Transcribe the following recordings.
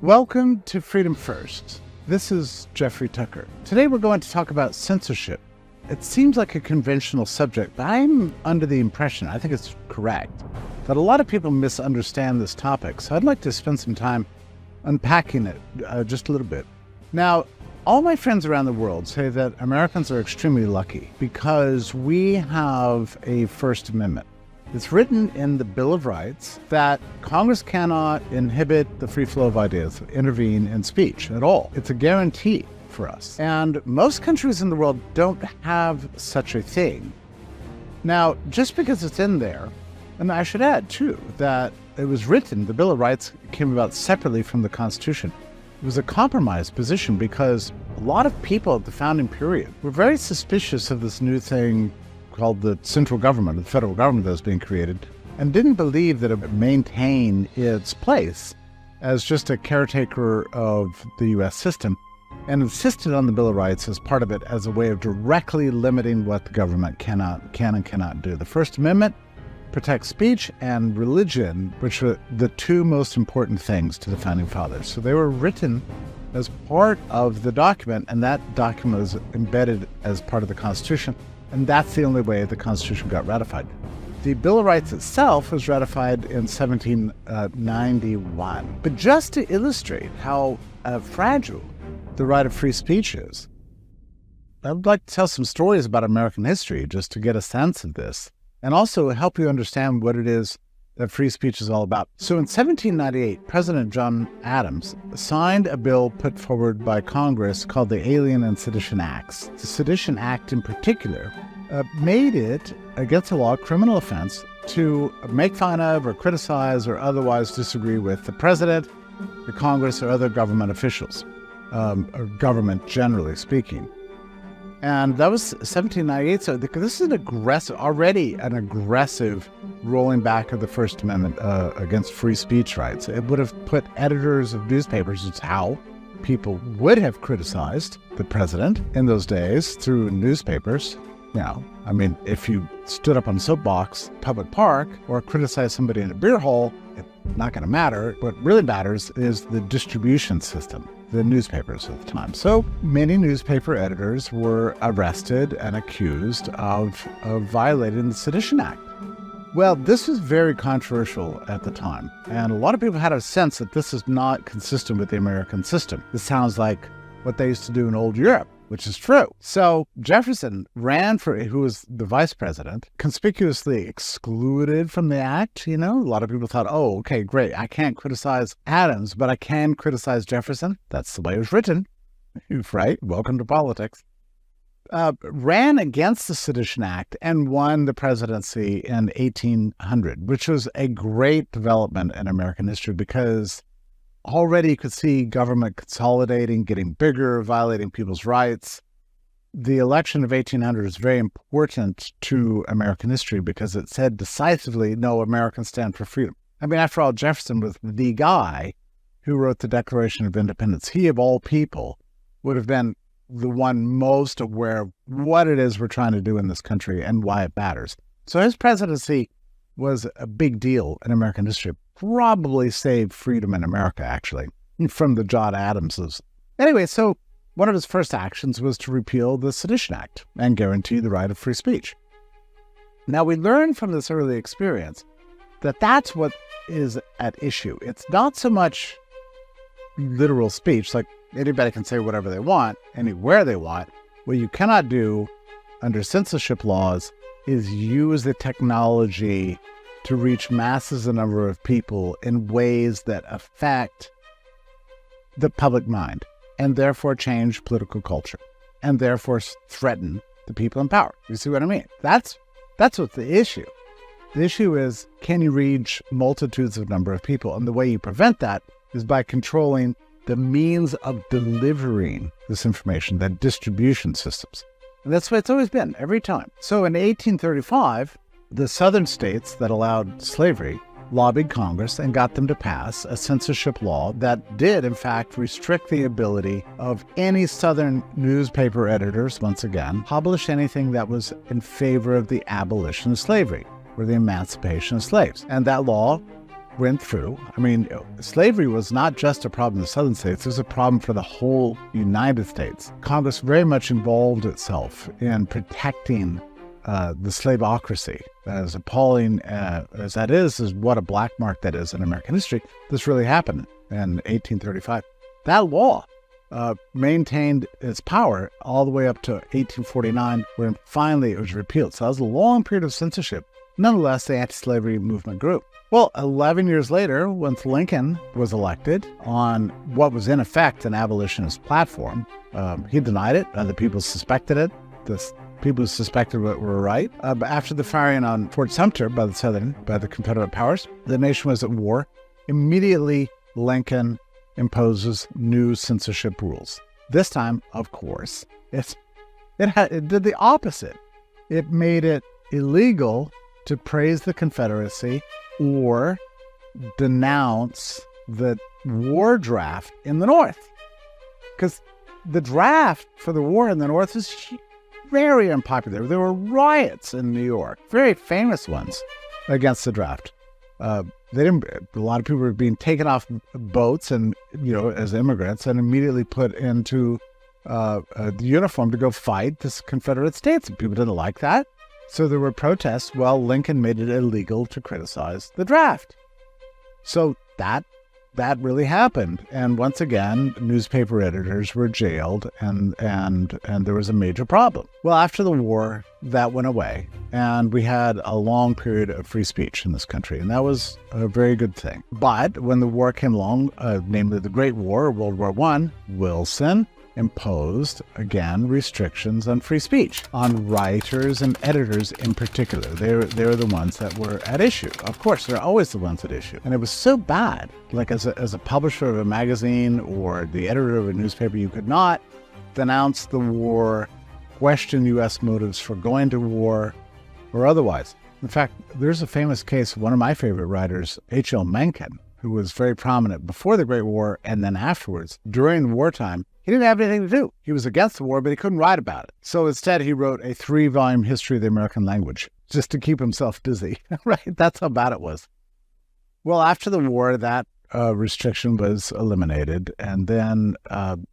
Welcome to Freedom First. This is Jeffrey Tucker. Today we're going to talk about censorship. It seems like a conventional subject, but I'm under the impression, I think it's correct, that a lot of people misunderstand this topic. So I'd like to spend some time unpacking it just a little bit. Now, all my friends around the world say that Americans are extremely lucky because we have a First Amendment. It's written in the Bill of Rights that Congress cannot inhibit the free flow of ideas, intervene in speech at all. It's a guarantee for us. And most countries in the world don't have such a thing. Now, just because it's in there, and I should add too, that it was written, the Bill of Rights came about separately from the Constitution. It was a compromise position because a lot of people at the founding period were very suspicious of this new thing called the central government, the federal government that was being created, and didn't believe that it would maintain its place as just a caretaker of the U.S. system, and insisted on the Bill of Rights as part of it as a way of directly limiting what the government can and cannot do. The First Amendment protects speech and religion, which are the two most important things to the Founding Fathers. So they were written as part of the document, and that document was embedded as part of the Constitution, and that's the only way the Constitution got ratified. The Bill of Rights itself was ratified in 1791. But just to illustrate how fragile the right of free speech is, I'd like to tell some stories about American history just to get a sense of this, and also help you understand what it is that free speech is all about. So in 1798, President John Adams signed a bill put forward by Congress called the Alien and Sedition Acts. The Sedition Act in particular made it, against the law, a criminal offense to make fun of or criticize or otherwise disagree with the president, the Congress, or other government officials, or government generally speaking. And that was 1798, so this is already an aggressive rolling back of the First Amendment against free speech rights. It would have put editors of newspapers, it's how people would have criticized the president in those days through newspapers. You know, I mean, if you stood up on a soapbox, public park, or criticized somebody in a beer hall, it's not going to matter. What really matters is the distribution system, the newspapers at the time. So many newspaper editors were arrested and accused of violating the Sedition Act. Well, this was very controversial at the time, and a lot of people had a sense that this is not consistent with the American system. This sounds like what they used to do in old Europe, which is true. So Jefferson ran for, who was the vice president, conspicuously excluded from the act. You know, a lot of people thought, oh, okay, great. I can't criticize Adams, but I can criticize Jefferson. That's the way it was written, right? Welcome to politics. Ran against the Sedition Act and won the presidency in 1800, which was a great development in American history because already you could see government consolidating, getting bigger, violating people's rights. The election of 1800 is very important to American history because it said decisively, no, Americans stand for freedom. I mean, after all, Jefferson was the guy who wrote the Declaration of Independence. He, of all people, would have been the one most aware of what it is we're trying to do in this country and why it matters. So his presidency was a big deal in American history. Probably saved freedom in America, actually, from the John Adamses. Anyway, so one of his first actions was to repeal the Sedition Act and guarantee the right of free speech. Now, we learned from this early experience that that's what is at issue. It's not so much literal speech, like anybody can say whatever they want, anywhere they want. What you cannot do under censorship laws is use the technology to reach masses and number of people in ways that affect the public mind and therefore change political culture and therefore threaten the people in power. You see what I mean? That's what's the issue. The issue is, can you reach multitudes of number of people? And the way you prevent that is by controlling the means of delivering this information, the distribution systems. And that's what it's always been, every time. So in 1835, the southern states that allowed slavery lobbied Congress and got them to pass a censorship law that did, in fact, restrict the ability of any southern newspaper editors, once again, publish anything that was in favor of the abolition of slavery or the emancipation of slaves. And that law went through. I mean, slavery was not just a problem in the southern states, it was a problem for the whole United States. Congress very much involved itself in protecting the slaveocracy. As appalling as that is what a black mark that is in American history. This really happened in 1835. That law maintained its power all the way up to 1849, when finally it was repealed. So that was a long period of censorship. Nonetheless, the anti-slavery movement grew. Well, 11 years later, once Lincoln was elected on what was in effect an abolitionist platform, he denied it. Other people suspected it. The people who suspected it were right. But after the firing on Fort Sumter by the Confederate powers, the nation was at war. Immediately, Lincoln imposes new censorship rules. This time, of course, it did the opposite. It made it illegal to praise the Confederacy or denounce the war draft in the North. Because the draft for the war in the North was very unpopular. There were riots in New York, very famous ones, against the draft. A lot of people were being taken off boats and, as immigrants, and immediately put into the uniform to go fight the Confederate States. And people didn't like that. So there were protests. Well, Lincoln made it illegal to criticize the draft. So that really happened. And once again, newspaper editors were jailed, and there was a major problem. Well, after the war, that went away, and we had a long period of free speech in this country, and that was a very good thing. But when the war came along, namely the Great War, World War I, Wilson imposed, again, restrictions on free speech, on writers and editors in particular. They're the ones that were at issue. Of course, they're always the ones at issue. And it was so bad, like as a publisher of a magazine or the editor of a newspaper, you could not denounce the war, question U.S. motives for going to war, or otherwise. In fact, there's a famous case of one of my favorite writers, H.L. Mencken, who was very prominent before the Great War and then afterwards. During wartime, he didn't have anything to do. He was against the war, but he couldn't write about it. So instead, he wrote a 3-volume history of the American language, just to keep himself busy, right? That's how bad it was. Well, after the war, that restriction was eliminated. And then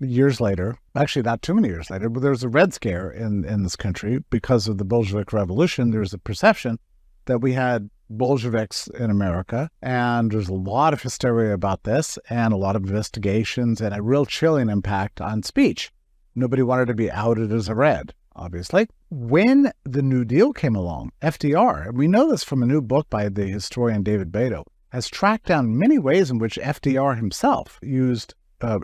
years later, actually not too many years later, but there was a Red Scare in this country because of the Bolshevik Revolution. There was a perception that we had Bolsheviks in America, and there's a lot of hysteria about this and a lot of investigations and a real chilling impact on speech. Nobody wanted to be outed as a red, obviously. When the New Deal came along, FDR, and we know this from a new book by the historian David Beto, has tracked down many ways in which FDR himself used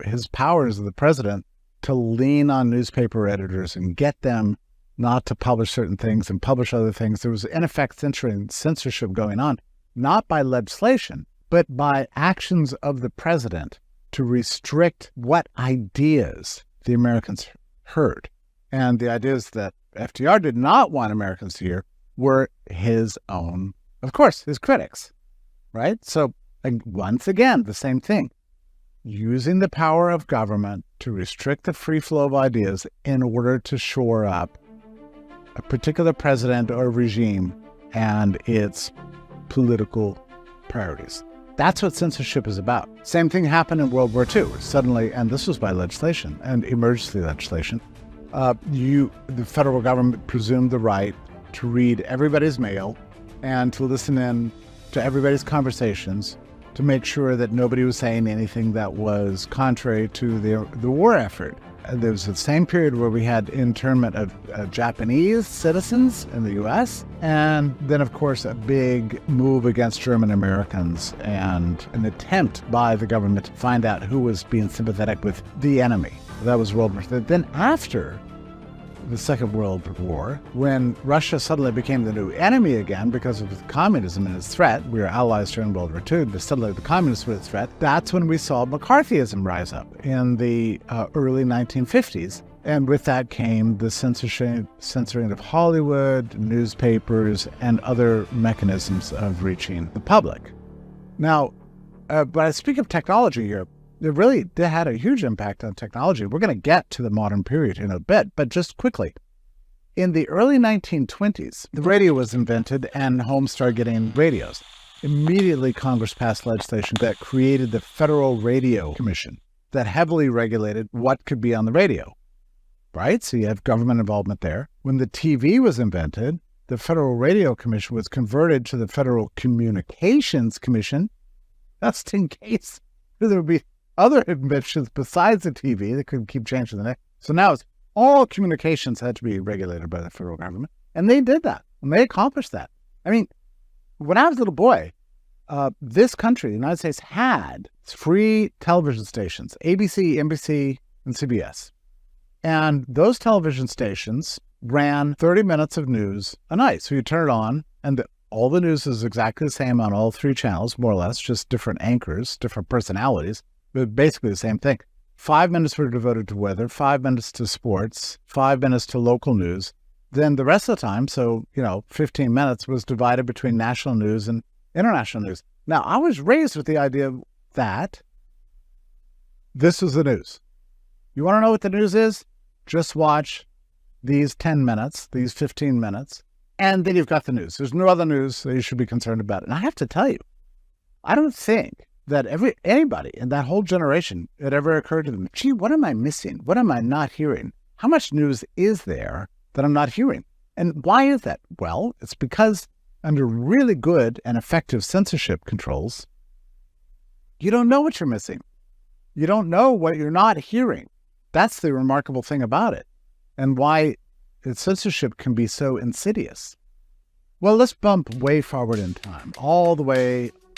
his powers as the president to lean on newspaper editors and get them not to publish certain things and publish other things. There was, in effect, censorship going on, not by legislation, but by actions of the president to restrict what ideas the Americans heard. And the ideas that FDR did not want Americans to hear were his own, of course, his critics, right? So once again, the same thing, using the power of government to restrict the free flow of ideas in order to shore up a particular president or regime and its political priorities. That's what censorship is about. Same thing happened in World War II. Suddenly, and this was by legislation and emergency legislation, the federal government presumed the right to read everybody's mail and to listen in to everybody's conversations to make sure that nobody was saying anything that was contrary to the war effort. There was the same period where we had internment of Japanese citizens in the U.S. And then, of course, a big move against German Americans and an attempt by the government to find out who was being sympathetic with the enemy. That was World War II. Then after the Second World War, when Russia suddenly became the new enemy again because of communism and its threat, we were allies during World War II, but suddenly the communists were its threat, that's when we saw McCarthyism rise up in the early 1950s. And with that came the censoring of Hollywood, newspapers, and other mechanisms of reaching the public. Now, but I speak of technology here. It really had a huge impact on technology. We're going to get to the modern period in a bit, but just quickly. In the early 1920s, the radio was invented and homes started getting radios. immediately Congress passed legislation that created the Federal Radio Commission that heavily regulated what could be on the radio, right? So you have government involvement there. When the TV was invented, the Federal Radio Commission was converted to the Federal Communications Commission. That's in case there would be other inventions besides the TV that could keep changing the name. So now it's all communications had to be regulated by the federal government. And they did that. And they accomplished that. I mean, when I was a little boy, this country, the United States, had 3 television stations, ABC, NBC, and CBS. And those television stations ran 30 minutes of news a night. So you turn it on, and all the news is exactly the same on all 3 channels, more or less, just different anchors, different personalities, but basically the same thing. 5 minutes were devoted to weather, 5 minutes to sports, 5 minutes to local news. Then the rest of the time, so, 15 minutes was divided between national news and international news. Now, I was raised with the idea that this was the news. You want to know what the news is? Just watch these 10 minutes, these 15 minutes, and then you've got the news. There's no other news that you should be concerned about. And I have to tell you, I don't think that anybody in that whole generation, it ever occurred to them, gee, what am I missing? What am I not hearing? How much news is there that I'm not hearing? And why is that? Well, it's because under really good and effective censorship controls, you don't know what you're missing. You don't know what you're not hearing. That's the remarkable thing about it, and why censorship can be so insidious. Well, let's bump way forward in time,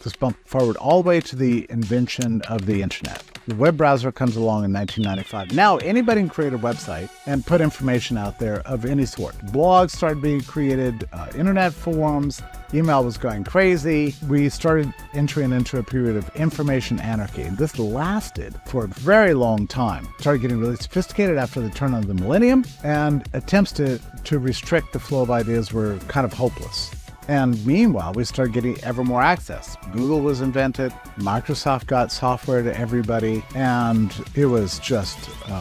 let's bump forward all the way to the invention of the internet. The web browser comes along in 1995. Now, anybody can create a website and put information out there of any sort. Blogs started being created, internet forums, email was going crazy. We started entering into a period of information anarchy. This lasted for a very long time. Started getting really sophisticated after the turn of the millennium, and attempts to restrict the flow of ideas were kind of hopeless. And meanwhile, we started getting ever more access. Google was invented, Microsoft got software to everybody, and it was just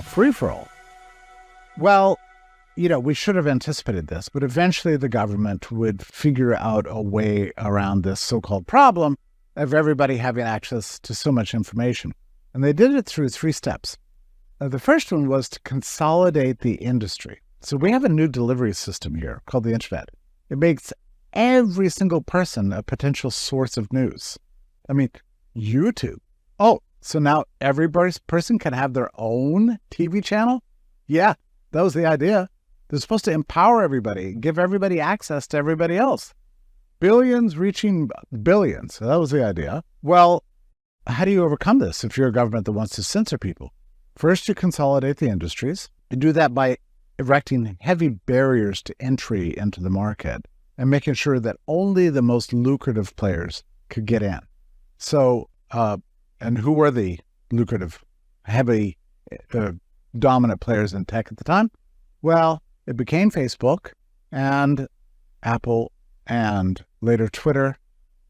free-for-all. Well, we should have anticipated this, but eventually the government would figure out a way around this so-called problem of everybody having access to so much information. And they did it through 3 steps. The first one was to consolidate the industry. So we have a new delivery system here called the internet. It makes every single person a potential source of news. I mean, YouTube. Oh, so now every person can have their own TV channel? Yeah, that was the idea. They're supposed to empower everybody, give everybody access to everybody else. Billions reaching billions. So that was the idea. Well, how do you overcome this if you're a government that wants to censor people? First, you consolidate the industries. You do that by erecting heavy barriers to entry into the market and making sure that only the most lucrative players could get in. So, and who were the lucrative, heavy, dominant players in tech at the time? Well, it became Facebook and Apple and later Twitter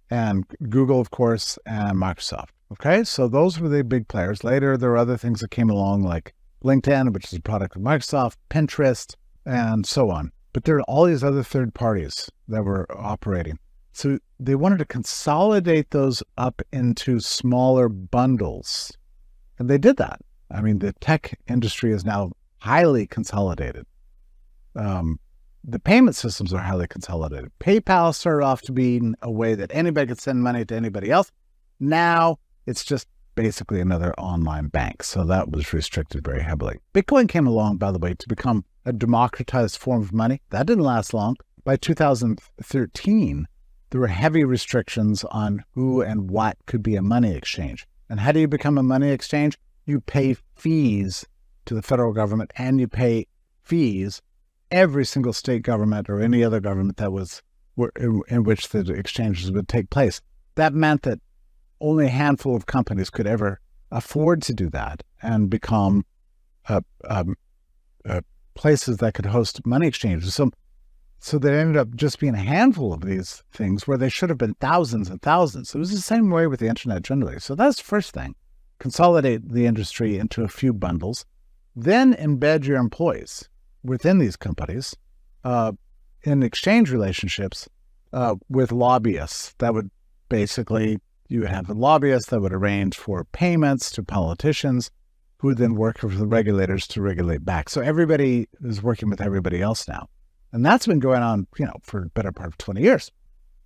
and Google, of course, and Microsoft. Okay, so those were the big players. Later, there were other things that came along like LinkedIn, which is a product of Microsoft, Pinterest, and so on. But there are all these other third parties that were operating. So they wanted to consolidate those up into smaller bundles. And they did that. I mean, the tech industry is now highly consolidated. The payment systems are highly consolidated. PayPal started off to be a way that anybody could send money to anybody else. Now it's just basically another online bank. So that was restricted very heavily. Bitcoin came along, by the way, to become a democratized form of money. That didn't last long. By 2013, there were heavy restrictions on who and what could be a money exchange. And how do you become a money exchange? You pay fees to the federal government, and you pay fees every single state government or any other government that was in which the exchanges would take place. That meant that only a handful of companies could ever afford to do that and become places that could host money exchanges. So there ended up just being a handful of these things where they should have been thousands and thousands. It was the same way with the internet generally. So that's the first thing. Consolidate the industry into a few bundles, then embed your employees within these companies in exchange relationships with lobbyists that would basically you would have the lobbyists that would arrange for payments to politicians who would then work with the regulators to regulate back. So everybody is working with everybody else now. And that's been going on, for the better part of 20 years.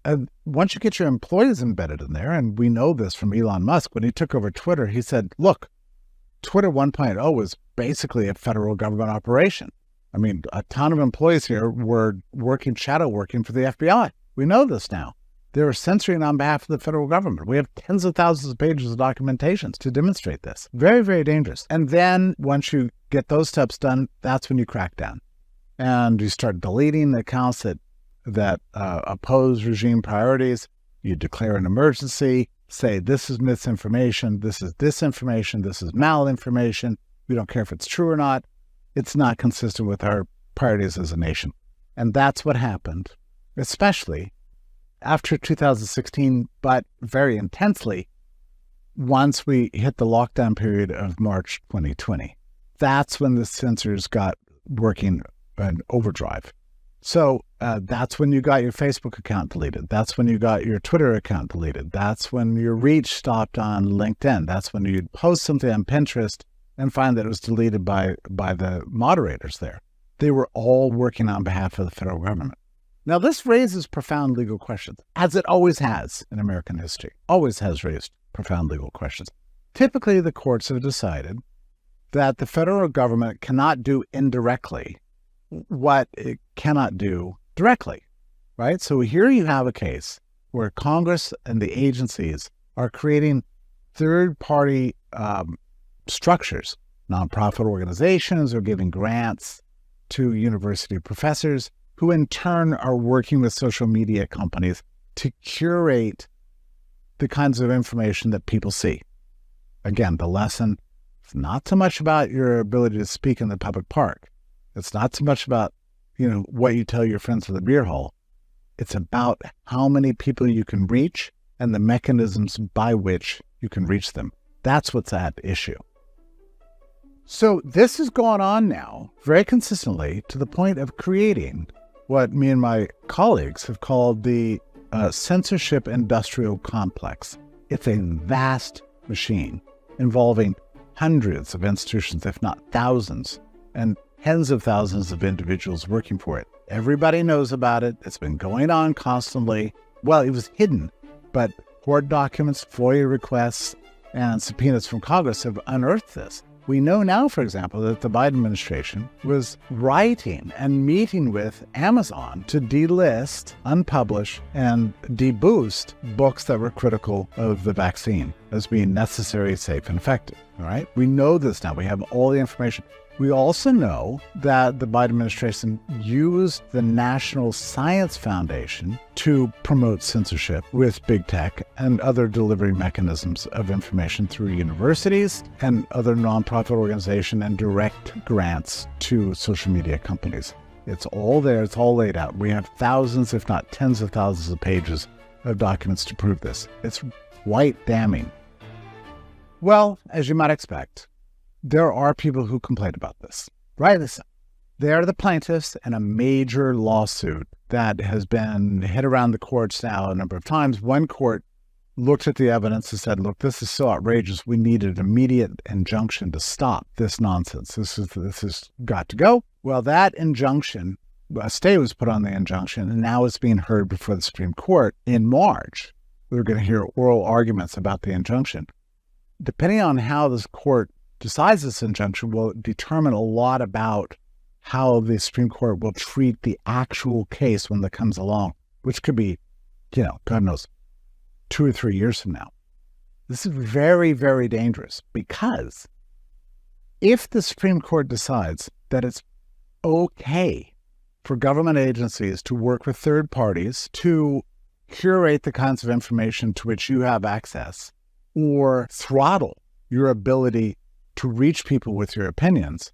And once you get your employees embedded in there, and we know this from Elon Musk, when he took over Twitter, he said, look, Twitter 1.0 was basically a federal government operation. I mean, a ton of employees here were shadow working for the FBI. We know this now. They were censoring on behalf of the federal government. We have tens of thousands of pages of documentations to demonstrate this. Very, very dangerous. And then once you get those steps done, that's when you crack down. And you start deleting the accounts that oppose regime priorities. You declare an emergency, say this is misinformation, this is disinformation, this is malinformation. We don't care if it's true or not. It's not consistent with our priorities as a nation. And that's what happened, especially after 2016, but very intensely once we hit the lockdown period of March 2020. That's when the censors got working in overdrive. So that's when you got your Facebook account deleted. That's when you got your Twitter account deleted. That's when your reach stopped on LinkedIn. That's when you'd post something on Pinterest and find that it was deleted by the moderators there. They were all working on behalf of the federal government. Now, this raises profound legal questions, as it always has in American history, always has raised profound legal questions. Typically, the courts have decided that the federal government cannot do indirectly what it cannot do directly, right? So here you have a case where Congress and the agencies are creating third-party structures, nonprofit organizations, or giving grants to university professors who in turn are working with social media companies to curate the kinds of information that people see. Again, the lesson is not so much about your ability to speak in the public park. It's not so much about, what you tell your friends at the beer hall. It's about how many people you can reach and the mechanisms by which you can reach them. That's what's at issue. So this has gone on now very consistently to the point of creating what me and my colleagues have called the censorship industrial complex. It's a vast machine involving hundreds of institutions, if not thousands, and tens of thousands of individuals working for it. Everybody knows about it. It's been going on constantly. Well, it was hidden, but court documents, FOIA requests, and subpoenas from Congress have unearthed this. We know now, for example, that the Biden administration was writing and meeting with Amazon to delist, unpublish, and deboost books that were critical of the vaccine as being necessary, safe, and effective. All right? We know this now. We have all the information. We also know that the Biden administration used the National Science Foundation to promote censorship with big tech and other delivery mechanisms of information through universities and other nonprofit organizations and direct grants to social media companies. It's all there. It's all laid out. We have thousands, if not tens of thousands of pages of documents to prove this. It's quite damning. Well, as you might expect, there are people who complain about this, right? They are the plaintiffs in a major lawsuit that has been hit around the courts now a number of times. One court looked at the evidence and said, look, this is so outrageous. We need an immediate injunction to stop this nonsense. This has got to go. Well, that injunction, a stay was put on the injunction, and now it's being heard before the Supreme Court in March. We're going to hear oral arguments about the injunction. Depending on how this court decides this injunction will determine a lot about how the Supreme Court will treat the actual case when that comes along, which could be, God knows, 2 or 3 years from now. This is very, very dangerous because if the Supreme Court decides that it's okay for government agencies to work with third parties to curate the kinds of information to which you have access or throttle your ability to reach people with your opinions,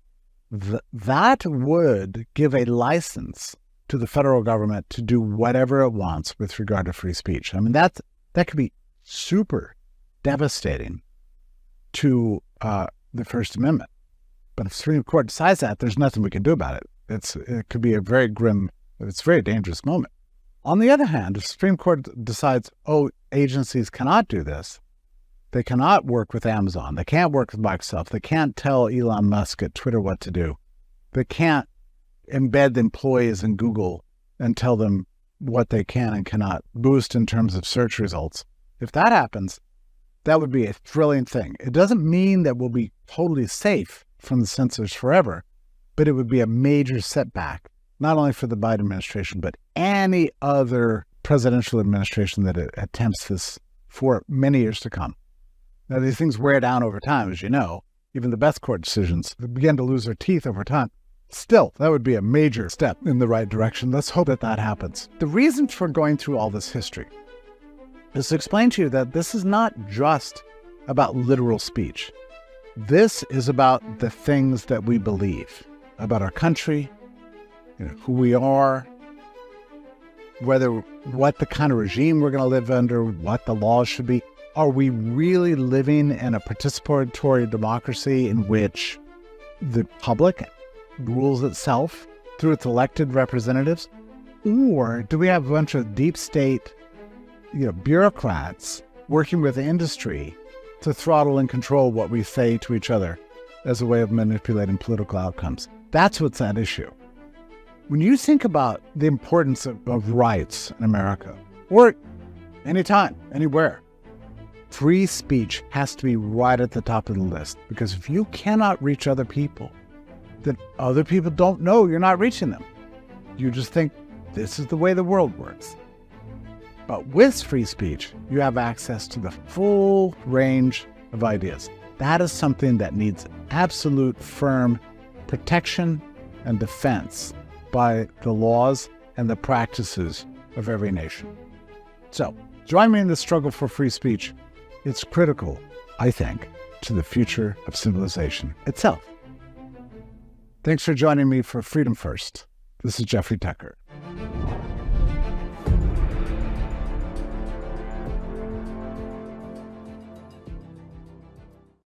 that would give a license to the federal government to do whatever it wants with regard to free speech. I mean, that could be super devastating to the First Amendment. But if the Supreme Court decides that, there's nothing we can do about it. It could be a very grim, it's a very dangerous moment. On the other hand, if the Supreme Court decides, oh, agencies cannot do this, they cannot work with Amazon, they can't work with Microsoft, they can't tell Elon Musk at Twitter what to do, they can't embed employees in Google and tell them what they can and cannot boost in terms of search results. If that happens, that would be a thrilling thing. It doesn't mean that we'll be totally safe from the censors forever, but it would be a major setback, not only for the Biden administration, but any other presidential administration that attempts this for many years to come. Now, these things wear down over time, as you know. Even the best court decisions begin to lose their teeth over time. Still, that would be a major step in the right direction. Let's hope that that happens. The reason for going through all this history is to explain to you that this is not just about literal speech. This is about the things that we believe about our country, who we are, what the kind of regime we're going to live under, what the laws should be. Are we really living in a participatory democracy in which the public rules itself through its elected representatives? Or do we have a bunch of deep state, bureaucrats working with industry to throttle and control what we say to each other as a way of manipulating political outcomes? That's what's at issue. When you think about the importance of rights in America, or anytime, anywhere, free speech has to be right at the top of the list, because if you cannot reach other people, then other people don't know you're not reaching them. You just think this is the way the world works. But with free speech, you have access to the full range of ideas. That is something that needs absolute firm protection and defense by the laws and the practices of every nation. So, join me in the struggle for free speech. It's critical, I think, to the future of civilization itself. Thanks for joining me for Freedom First. This is Jeffrey Tucker.